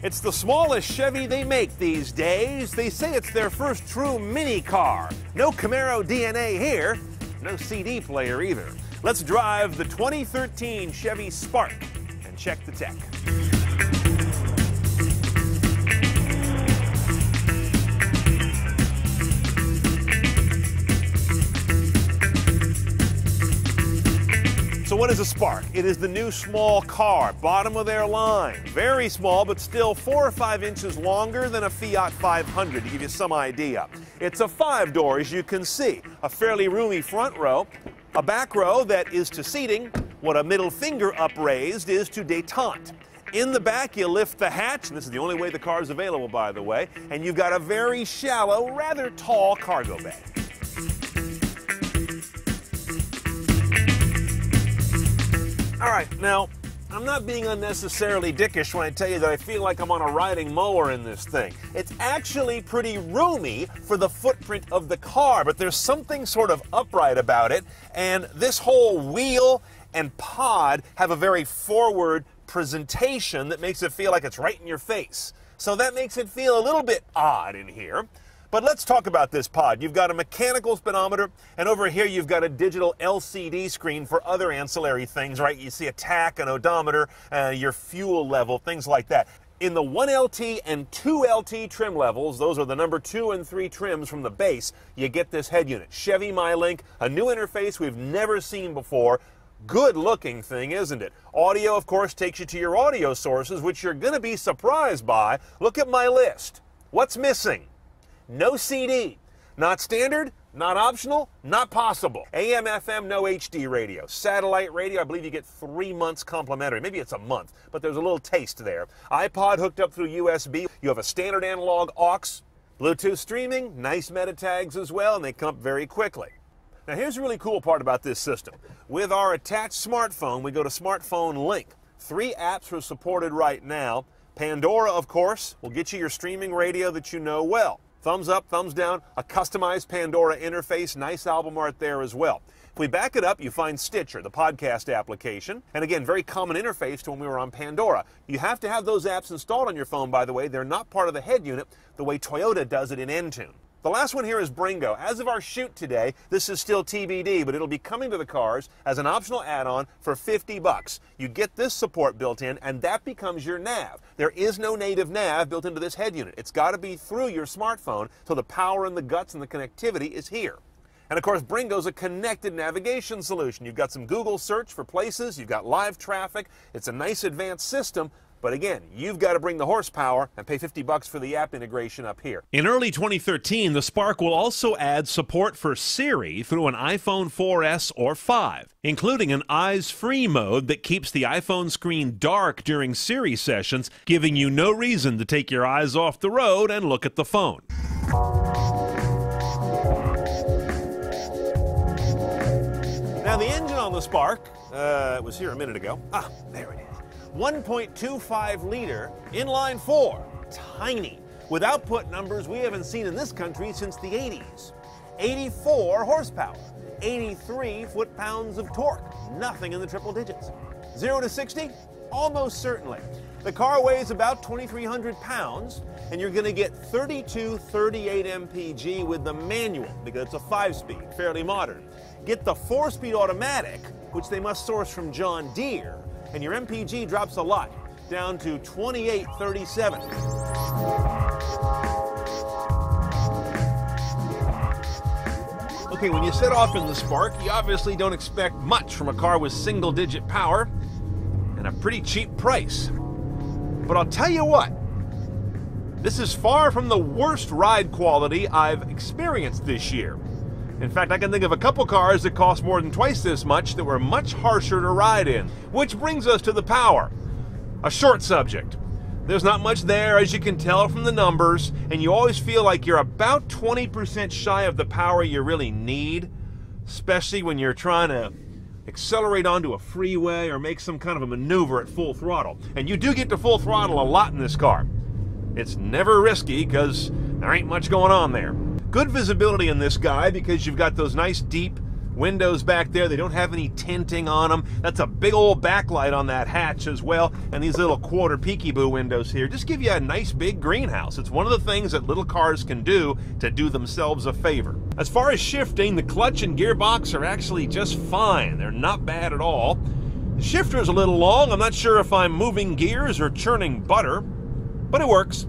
It's the smallest Chevy they make these days. They say it's their first true mini car. No Camaro DNA here, no CD player either. Let's drive the 2013 Chevy Spark and check the tech. So what is a Spark? It is the new small car, bottom of their line. Very small, but still 4 or 5 inches longer than a Fiat 500, to give you some idea. It's a 5-door, as you can see. A fairly roomy front row, a back row that is to seating, what a middle finger upraised is to détente. In the back, you lift the hatch, and this is the only way the car is available, by the way, and you've got a very shallow, rather tall cargo bay. All right, now, I'm not being unnecessarily dickish when I tell you that I feel like I'm on a riding mower in this thing. It's actually pretty roomy for the footprint of the car, but there's something sort of upright about it, and this whole wheel and pod have a very forward presentation that makes it feel like it's right in your face. So that makes it feel a little bit odd in here. But let's talk about this pod. You've got a mechanical speedometer, and over here you've got a digital LCD screen for other ancillary things, right? You see a tach, an odometer, your fuel level, things like that. In the 1LT and 2LT trim levels, those are the number 2 and 3 trims from the base, you get this head unit. Chevy MyLink, a new interface we've never seen before. Good looking thing, isn't it? Audio, of course, takes you to your audio sources, which you're going to be surprised by. Look at my list. What's missing? No CD. Not standard, not optional, not possible. AM, FM, no HD radio. Satellite radio, I believe you get 3 months complimentary. Maybe it's a month, but there's a little taste there. iPod hooked up through USB. You have a standard analog aux. Bluetooth streaming, nice meta tags as well, and they come up very quickly. Now here's the really cool part about this system. With our attached smartphone, we go to Smartphone Link. 3 apps are supported right now. Pandora, of course, will get you your streaming radio that you know well. Thumbs up, thumbs down, a customized Pandora interface, nice album art there as well. If we back it up, you find Stitcher, the podcast application, and again, very common interface to when we were on Pandora. You have to have those apps installed on your phone, by the way. They're not part of the head unit the way Toyota does it in Entune. The last one here is Bringo. As of our shoot today, this is still TBD, but it'll be coming to the cars as an optional add-on for $50. You get this support built in, and that becomes your nav. There is no native nav built into this head unit. It's got to be through your smartphone, so the power and the guts and the connectivity is here. And of course, Bringo's a connected navigation solution. You've got some Google search for places, you've got live traffic. It's a nice advanced system. But again, you've got to bring the horsepower and pay $50 for the app integration up here. In early 2013, the Spark will also add support for Siri through an iPhone 4S or 5, including an eyes-free mode that keeps the iPhone screen dark during Siri sessions, giving you no reason to take your eyes off the road and look at the phone. Now the engine on the Spark, it was here a minute ago. Ah, there it is. 1.25 liter inline 4, tiny, with output numbers we haven't seen in this country since the 80s. 84 horsepower, 83 foot-pounds of torque, nothing in the triple digits. 0 to 60? Almost certainly. The car weighs about 2,300 pounds, and you're going to get 32, 38 mpg with the manual, because it's a 5-speed, fairly modern. Get the 4-speed automatic, which they must source from John Deere, and your MPG drops a lot, down to 2837. Okay, when you set off in the Spark, you obviously don't expect much from a car with single-digit power and a pretty cheap price. But I'll tell you what, this is far from the worst ride quality I've experienced this year. In fact, I can think of a couple cars that cost more than twice this much that were much harsher to ride in. Which brings us to the power. A short subject. There's not much there, as you can tell from the numbers, and you always feel like you're about 20% shy of the power you really need, especially when you're trying to accelerate onto a freeway or make some kind of a maneuver at full throttle. And you do get to full throttle a lot in this car. It's never risky because there ain't much going on there. Good visibility in this guy because you've got those nice deep windows back there, they don't have any tinting on them. That's a big old backlight on that hatch as well. And these little quarter peekaboo windows here just give you a nice big greenhouse. It's one of the things that little cars can do to do themselves a favor. As far as shifting, the clutch and gearbox are actually just fine. They're not bad at all. The shifter is a little long. I'm not sure if I'm moving gears or churning butter, but it works.